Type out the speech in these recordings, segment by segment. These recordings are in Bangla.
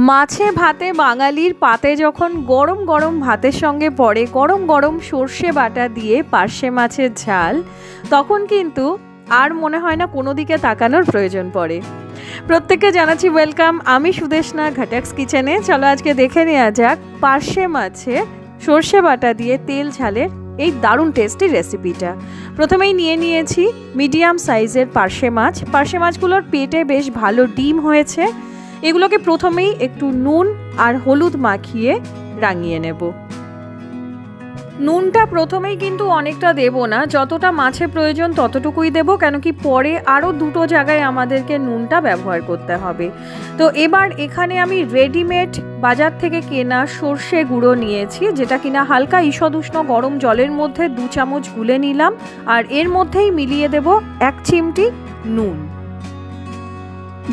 মাছে ভাতে বাঙালির পাতে যখন গরম গরম ভাতের সঙ্গে পড়ে গরম গরম সর্ষে বাটা দিয়ে পার্শে মাছের ঝাল, তখন কিন্তু আর মনে হয় না কোনো দিকে তাকানোর প্রয়োজন পড়ে। প্রত্যেককে জানাচ্ছি ওয়েলকাম, আমি সুদেশনা ঘাটাক্স কিচেনে। চলো আজকে দেখে নেওয়া যাক পার্শে মাছের সর্ষে বাটা দিয়ে তেল ঝালের এই দারুণ টেস্টি রেসিপিটা। প্রথমেই নিয়ে নিয়েছি মিডিয়াম সাইজের পার্শে মাছ। পার্শে মাছগুলোর পেটে বেশ ভালো ডিম হয়েছে। এগুলোকে প্রথমেই একটু নুন আর হলুদ মাখিয়ে রাঙিয়ে নেব। নুনটা প্রথমেই কিন্তু অনেকটা দেব না, যতটা মাছে প্রয়োজন ততটুকুই দেব, কেন কি পরে আরও দুটো জায়গায় আমাদেরকে নুনটা ব্যবহার করতে হবে। তো এবার এখানে আমি রেডিমেড বাজার থেকে কেনা সর্ষে গুঁড়ো নিয়েছি, যেটা কিনা হালকা ঈষদ উষ্ণ গরম জলের মধ্যে 2 চামচ গুলে নিলাম, আর এর মধ্যেই মিলিয়ে দেব 1 চিমটি নুন।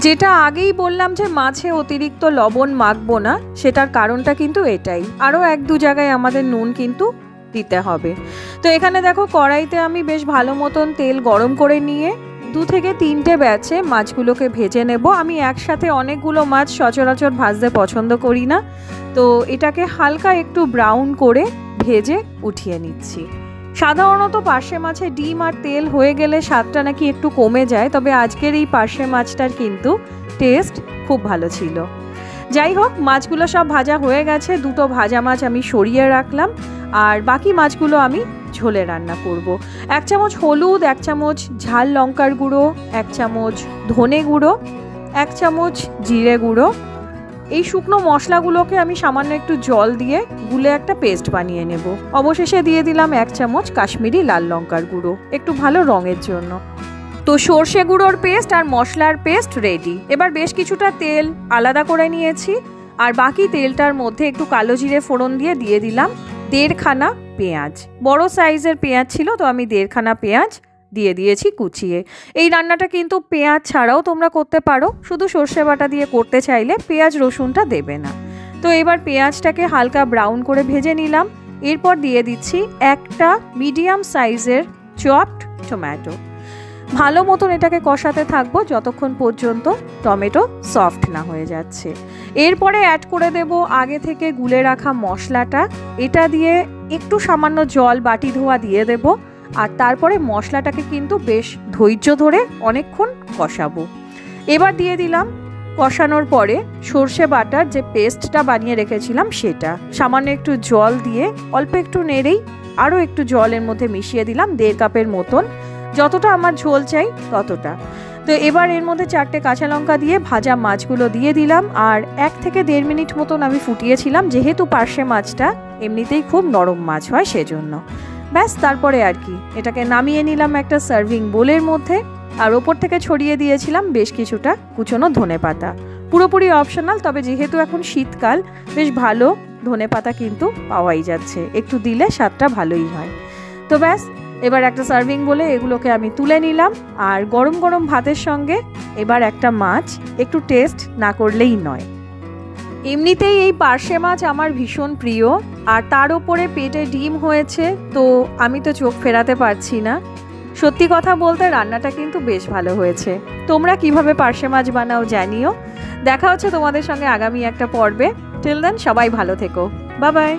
যেটা আগেই বললাম যে মাছে অতিরিক্ত লবণ মাখবো না, সেটার কারণটা কিন্তু এটাই। আরও 1-2 জায়গায় আমাদের নুন কিন্তু দিতে হবে। তো এখানে দেখো কড়াইতে আমি বেশ ভালো মতন তেল গরম করে নিয়ে 2 থেকে 3টে ব্যাচে মাছগুলোকে ভেজে নেব। আমি একসাথে অনেকগুলো মাছ সচরাচর ভাজতে পছন্দ করি না, তো এটাকে হালকা একটু ব্রাউন করে ভেজে উঠিয়ে নিচ্ছি। সাধারণত পার্শে মাছে ডিম আর তেল হয়ে গেলে স্বাদটা নাকি একটু কমে যায়, তবে আজকের এই পার্শে মাছটার কিন্তু টেস্ট খুব ভালো ছিল। যাই হোক, মাছগুলো সব ভাজা হয়ে গেছে। 2টো ভাজা মাছ আমি সরিয়ে রাখলাম, আর বাকি মাছগুলো আমি ঝোলে রান্না করব। 1 চামচ হলুদ, 1 চামচ ঝাল লঙ্কার গুঁড়ো, 1 চামচ ধনে গুঁড়ো, 1 চামচ জিরে গুঁড়ো। এই শুকনো মশলাগুলোকে আমি সামান্য একটু জল দিয়ে গুলে একটা পেস্ট বানিয়ে নেব। অবশেষে দিয়ে দিলাম 1 চামচ কাশ্মীরি লাল লঙ্কার গুঁড়ো, একটু ভালো রঙের জন্য। তো সর্ষে গুঁড়োর পেস্ট আর মশলার পেস্ট রেডি। এবার বেশ কিছুটা তেল আলাদা করে নিয়েছি, আর বাকি তেলটার মধ্যে একটু কালো জিরে ফোড়ন দিয়ে দিলাম 1.5 খানা পেঁয়াজ। বড় সাইজের পেঁয়াজ ছিল, তো আমি 1.5 খানা পেঁয়াজ দিয়ে দিয়েছি কুচিয়ে। এই রান্নাটা কিন্তু পেঁয়াজ ছাড়াও তোমরা করতে পারো, শুধু সর্ষে বাটা দিয়ে করতে চাইলে পেঁয়াজ রসুনটা দেবে না। তো এবার পেঁয়াজটাকে হালকা ব্রাউন করে ভেজে নিলাম। এরপর দিয়ে দিচ্ছি একটা মিডিয়াম সাইজের চপড টমেটো। ভালো মতন এটাকে কষাতে থাকবো যতক্ষণ পর্যন্ত টমেটো সফট না হয়ে যাচ্ছে। এরপরে অ্যাড করে দেব আগে থেকে গুলে রাখা মশলাটা। এটা দিয়ে একটু সামান্য জল বাটি ধোয়া দিয়ে দেব, আর তারপরে মশলাটাকে কিন্তু বেশ ধৈর্য ধরে অনেকক্ষণ কষাবো। এবার দিয়ে দিলাম কষানোর পরে সর্ষে বাটার যে পেস্টটা বানিয়ে রেখেছিলাম সেটা। সামান্য একটু জল দিয়ে অল্প একটু নেড়েই আরও একটু জলের মধ্যে মিশিয়ে দিলাম 1.5 কাপের মতন, যতটা আমার ঝোল চাই ততটা। তো এবার এর মধ্যে 4টে কাঁচা লঙ্কা দিয়ে ভাজা মাছগুলো দিয়ে দিলাম, আর 1 থেকে 1.5 মিনিট মতন আমি ফুটিয়েছিলাম, যেহেতু পার্শে মাছটা এমনিতেই খুব নরম মাছ হয় সেজন্য। ব্যাস, তারপরে আর কি, এটাকে নামিয়ে নিলাম একটা সার্ভিং বোলের মধ্যে, আর ওপর থেকে ছড়িয়ে দিয়েছিলাম বেশ কিছুটা কুচনো ধনেপাতা। পুরোপুরি অপশনাল, তবে যেহেতু এখন শীতকাল বেশ ভালো ধনেপাতা কিন্তু পাওয়াই যাচ্ছে, একটু দিলে স্বাদটা ভালোই হয়। তো ব্যাস, এবার একটা সার্ভিং বলে এগুলোকে আমি তুলে নিলাম, আর গরম গরম ভাতের সঙ্গে এবার একটা মাছ একটু টেস্ট না করলেই নয়। এমনিতেই এই পার্শে মাছ আমার ভীষণ প্রিয়, আর তার উপরে পেটে ডিম হয়েছে, তো আমি তো চোখ ফেরাতে পারছি না। সত্যি কথা বলতে রান্নাটা কিন্তু বেশ ভালো হয়েছে। তোমরা কিভাবে পার্শে মাছ বানাও জানিও। দেখা হচ্ছে তোমাদের সঙ্গে আগামী একটা পর্বে। টিল দেন সবাই ভালো থেকো, বাই বাই।